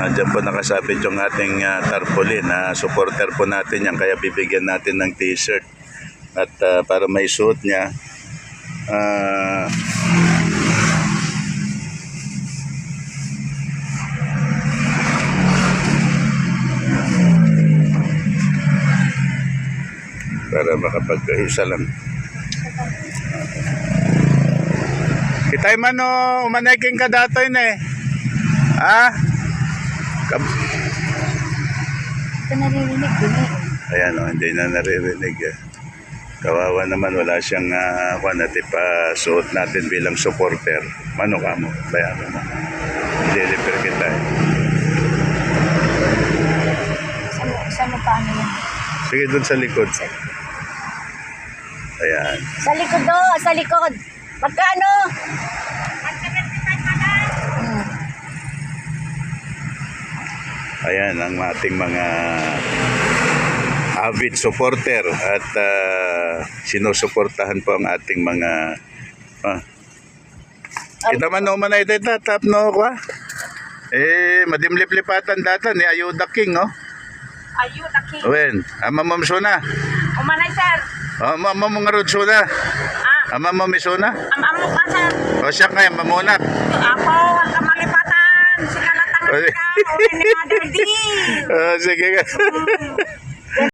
Nandiyan po nakasabit yung ating tarpaulin. Supporter po natin yan, kaya bibigyan natin ng t-shirt. At para may suot niya, para makapag-isa lang. Kitay man o umanaking ka datoy na eh. Ha? Ito naririnig din eh. Ayan o, hindi na naririnig eh. Kawawa naman, wala siyang suot natin bilang supporter. Mano ka mo? Bayaran na. Deliver kita eh. Saan mo paano yan? Sige, dun sa likod. Ayan. Sa likod do, sa likod. Magkano? Ayan ang ating mga avid supporter at sinusuportahan po ang ating mga kita man no man ay tap no ko madimlip-lipatan datan ni Ayuda King oh. Ayuda King. Wen, ama mo suna. Umanay sir. Ama mo nga rod suna. Ama mo suna. Amo ka sir. O siya kay mamunat. Ako ang kamalipatan. Sikalatang ka. Uli ni Mother D. Sige ka.